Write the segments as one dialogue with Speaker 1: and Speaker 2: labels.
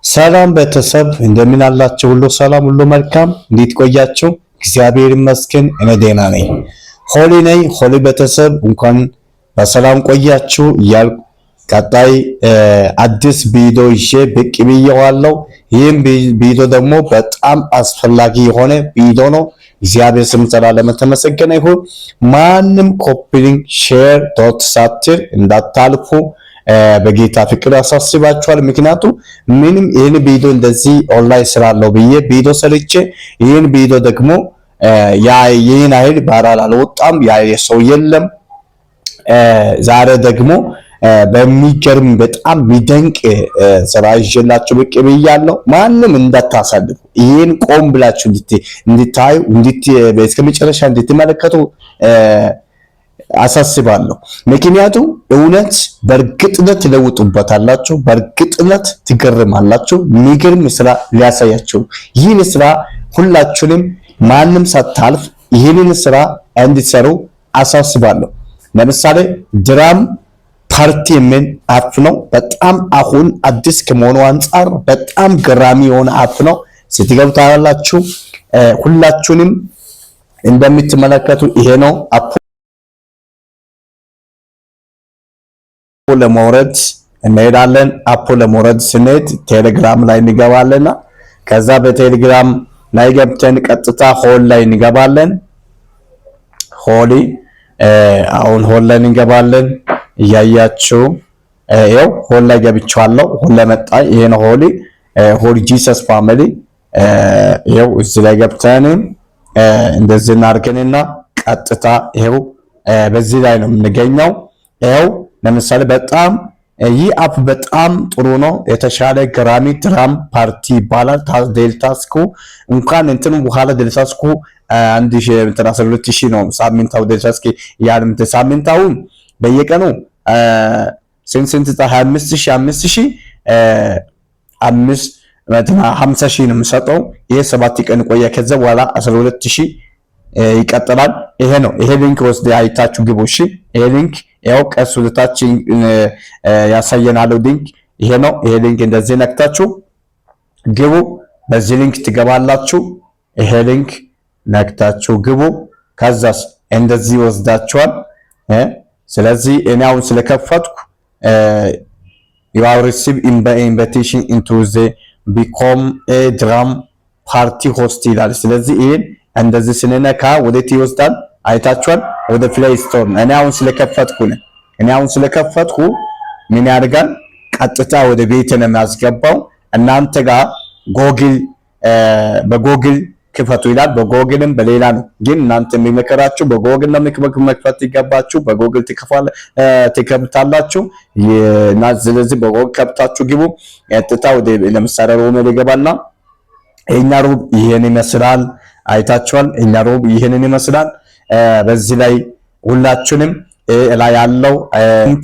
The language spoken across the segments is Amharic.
Speaker 1: ሰላም ቤተሰብ እንደምን አላችሁ? ሁሉ ሰላም፣ ሁሉ መልካም። እንዴት ቆያችሁ? እግዚአብሔር ይመስገን እኔ ደህና ነኝ። ሆሊ ነኝ። ሆሊ ቤተሰብ እንኳን በሰላም ቆያችሁ እያልኩ ቀጣይ አዲስ ቪዲዮ ይዤ ብቅ ብዬዋለሁ። ይህም ቪዲዮ ደግሞ በጣም አስፈላጊ የሆነ ቪዲዮ ነው። እግዚአብሔር ስም ዘላለም የተመሰገነ ይሁን። ማንም ኮፒሊንግ ሼር ዶት ሳትል እንዳታልፉ በጌታ ፍቅር አሳስባችኋል። ምክንያቱም ምንም ይህን ቪዲዮ እንደዚህ ኦንላይን ስላለው ብዬ ቪዲዮ ሰርቼ ይህን ቪዲዮ ደግሞ ይህን አይል ባራል አልወጣም ሰው የለም። ዛሬ ደግሞ በሚገርም በጣም የሚደንቅ ስራ ይዤላችሁ ብቅ ብያለሁ። ማንም እንዳታሳልፉ፣ ይህን ቆም ብላችሁ እንድታዩ እስከ መጨረሻ እንድትመለከቱ አሳስባለሁ። ምክንያቱም እውነት በእርግጥነት ትለውጡበታላችሁ፣ በእርግጥነት ትገርማላችሁ። የሚገርም ስራ ሊያሳያችሁ ይህን ስራ ሁላችሁንም ማንም ሳታልፍ ይህንን ስራ እንድትሰሩ አሳስባለሁ። ለምሳሌ ድራም ፓርቲ ምን አፕ ነው። በጣም አሁን አዲስ ከመሆኑ አንፃር በጣም ገራሚ የሆነ አፕ ነው። ስትገብታላችሁ ሁላችሁንም እንደምትመለከቱ ይሄ ነው አፕ። ለመውረድ እንሄዳለን። አፕ ለመውረድ ስንሄድ ቴሌግራም ላይ እንገባለንና ከዛ በቴሌግራም ላይ ገብተን ቀጥታ ሆል ላይ እንገባለን። አሁን ሆል ላይ እንገባለን። እያያችሁ ይኸው ሆል ላይ ገብቻለሁ። ሆል ላይ መጣ። ይሄ ነው ሆሊ ጂሰስ ፋሚሊ። ይኸው እዚህ ላይ ገብተን እንደዚህ እናድርገንና ቀጥታ ይኸው በዚህ ላይ ነው የምንገኘው። ይኸው ለምሳሌ በጣም ይህ አፕ በጣም ጥሩ ነው። የተሻለ ገራሚ ድራም ፓርቲ ይባላል። ዴልታስኩ እንኳን እንትኑ በኋላ ዴልታስኩ 12,000 ነው ሳምንታው። ዴልታስኪ ያንም ሳምንታው በየቀኑ ስንት 25,000 50,000 ነው የምሰጠው። ይሄ 7 ቀን ቆያ። ከዛ በኋላ 12,000 ይቀጥላል። ይሄ ነው። ይሄ ሊንክ ወስደ አይታችሁ ግቡ። እሺ ይሄ ሊንክ ያው ቀስ ወደታች ያሳየናል። ሊንክ ይሄ ነው። ይሄ ሊንክ እንደዚህ ነክታችሁ ግቡ። በዚህ ሊንክ ትገባላችሁ። ይሄ ሊንክ ነክታችሁ ግቡ። ከዛስ እንደዚህ ወስዳችኋል። ስለዚህ እኔ አሁን ስለከፈትኩ you have received invitation into the become a drum party host ይላል። ስለዚህ ይሄን እንደዚህ ስንነካ ወዴት ይወስዳል? አይታችኋል። ወደ ፕሌይ ስቶር። እኔ አሁን ስለከፈትኩ ምን ያደርጋል? ቀጥታ ወደ ቤት ነው የሚያስገባው። እናንተ ጋር በጎግል ክፈቱ ይላል። በጎግልም በሌላ ነው፣ ግን እናንተ የሚመከራችሁ በጎግል ነው መክፈት ይገባችሁ። በጎግል ትከፍታላችሁ እና ስለዚህ በጎግል ከፍታችሁ ግቡ። ቀጥታ ወደ ለምሳሌ ሮም ይገባልና እኛ ሮብ ይሄን ይመስላል። አይታችኋል። እኛ ሮብ ይሄንን ይመስላል። በዚህ ላይ ሁላችሁንም ላይ ያለው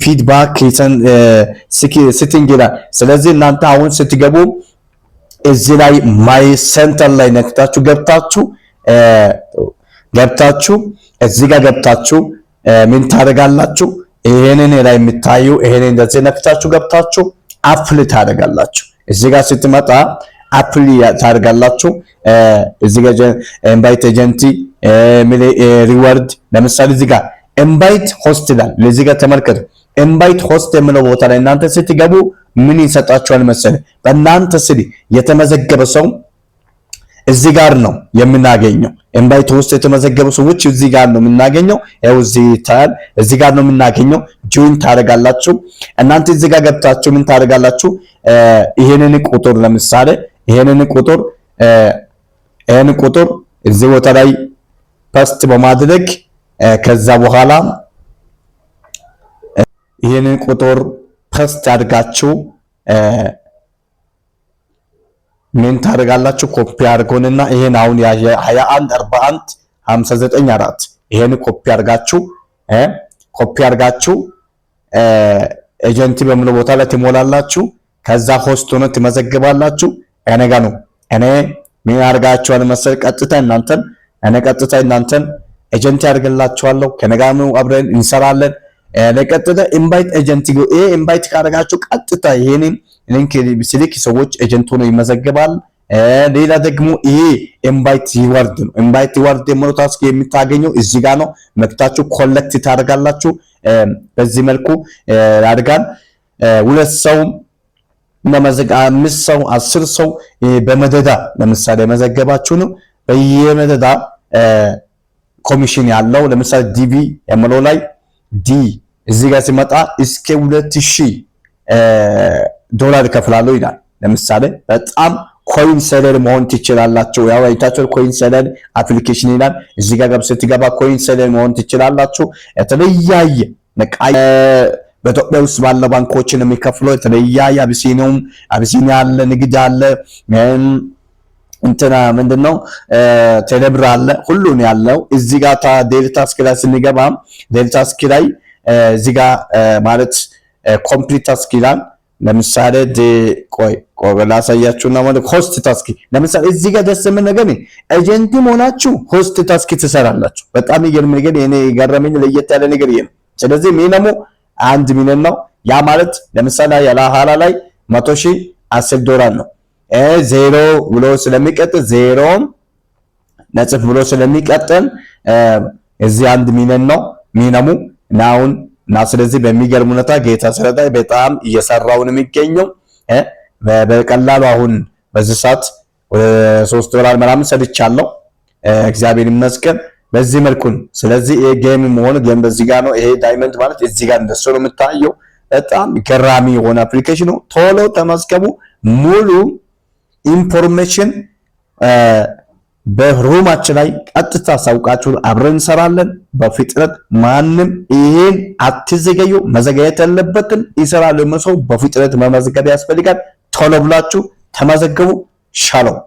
Speaker 1: ፊድባክ ሲቲንግ ይላል። ስለዚህ እናንተ አሁን ስትገቡ እዚህ ላይ ማይ ሴንተር ላይ ነክታችሁ ገብታችሁ እዚህ ጋር ገብታችሁ ምን ታደርጋላችሁ? ይሄንን ላይ የምታዩ ይሄንን እንደዚህ ነክታችሁ ገብታችሁ አፕል ታደርጋላችሁ። እዚህ ጋር ስትመጣ አፕል ታደርጋላችሁ። እዚህ ጋር ኢንቫይት ኤጀንት ሪዋርድ ለምሳሌ እዚህ ጋር ኢንቫይት ሆስት ይላል። ለዚህ ጋር ተመልከቱ። ኢንቫይት ሆስት የሚለው ቦታ ላይ እናንተ ስትገቡ ምን ይሰጣችኋል መሰለ? በእናንተ ስር የተመዘገበ ሰው እዚህ ጋር ነው የምናገኘው። ኢንቫይት ሆስት የተመዘገበ ሰዎች እዚህ ጋር ነው የምናገኘው። ያው እዚህ ጋር ነው የምናገኘው። ጆይን ታደርጋላችሁ። እናንተ እዚህ ጋር ገብታችሁ ምን ታደርጋላችሁ? ይሄንን ቁጥር ለምሳሌ ይሄንን ቁጥር እዚህ ቦታ ላይ ፖስት በማድረግ ከዛ በኋላ ይሄንን ቁጥር ፖስት አድርጋችሁ ምን ታደርጋላችሁ? ኮፒ አድርጎንና ይሄን አሁን 214159 ይሄን ኮፒ አድርጋችሁ ኤጀንት በሚለው ቦታ ላይ ትሞላላችሁ። ከዛ ሆስት ሆኖ ትመዘግባላችሁ። እኔ ጋር ነው። እኔ ምን አድርጋችኋል መሰል? ቀጥታ እናንተን ኤጀንት ያደርግላችኋለሁ። ከነጋኑ አብረን እንሰራለን። ለቀጥታ ኢንቫይት ኤጀንት ኢንቫይት ካደረጋችሁ ቀጥታ ይሄንን ሊንክ ሲልክ ሰዎች ኤጀንት ሆነው ይመዘገባል። ሌላ ደግሞ ይሄ ኢንቫይት ሪዋርድ ነው። ኢንቫይት ሪዋርድ የሞኖ ታስክ የምታገኘው እዚህ ጋር ነው። መክታችሁ ኮሌክት ታደርጋላችሁ። በዚህ መልኩ ያድጋል። 2 ሰው መመዘግ 5 ሰው 10 ሰው በመደዳ ለምሳሌ መዘገባችሁ ነው። በየመደዳ ኮሚሽን ያለው ለምሳሌ ዲቪ የምለው ላይ ዲ እዚህ ጋር ሲመጣ እስከ $2000 ይከፍላሉ ይላል። ለምሳሌ በጣም ኮይን ሴለር መሆን ትችላላችሁ። ያው አይታችሁ ኮይን ሴለር አፕሊኬሽን ይላል። እዚህ ጋር ስትገባ ኮይን ሴለር መሆን ትችላላችሁ። የተለያየ በኢትዮጵያ ውስጥ ባለ ባንኮችን የሚከፍለው የተለያየ አቢሲኒያ አለ፣ ንግድ አለ፣ እንትና ምንድነው ቴሌብር አለ፣ ሁሉን ያለው እዚህ ጋር ዴልታ ታስክ ላይ ስንገባ ዴልታ ታስክ ላይ እዚህ ጋር ማለት ኮምፕሊት ታስክ ይላል። ለምሳሌ ቆይ ላሳያችሁና ማለት ሆስት ታስክ ለምሳሌ እዚህ ጋር ደስ ምን ነገር ኤጀንት ሆናችሁ ሆስት ታስክ ትሰራላችሁ። በጣም ይገርም ነገር እኔ ገረመኝ ለየት ያለ ነገር ይሄ ነው። ስለዚህ ሚኒመሙ 1 ሚሊዮን ነው። ያ ማለት ለምሳሌ ያላሃላ ላይ $100,000 $10 ነው። ዜሮ ብሎ ስለሚቀጥል ዜሮ ነጥብ ብሎ ስለሚቀጥል እዚህ 1 ሚሊዮን ነው ሚኒመሙ ናውን እና ስለዚህ በሚገርም ሁኔታ ጌታ ስለታይ በጣም እየሰራው ነው የሚገኘው። በቀላሉ አሁን በዚህ ሰዓት ወደ $3 ምናምን ሰጥቻለሁ። እግዚአብሔር ይመስገን በዚህ መልኩ ነው። ስለዚህ ይሄ ጌም መሆኑ ጌም በዚህ ጋር ነው። ይሄ ዳይመንድ ማለት እዚህ ጋር እንደሱ ነው የምታየው። በጣም ገራሚ የሆነ አፕሊኬሽን ነው። ቶሎ ተመዝገቡ። ሙሉ ኢንፎርሜሽን በሩማችን ላይ ቀጥታ ሳውቃችሁ አብረን እንሰራለን በፍጥነት። ማንም ይሄን አትዘገዩ፣ መዘጋየት ያለበትን ይሰራል። ሰው በፍጥነት መመዝገብ ያስፈልጋል። ቶሎ ብላችሁ ተመዘገቡ። ሻሎም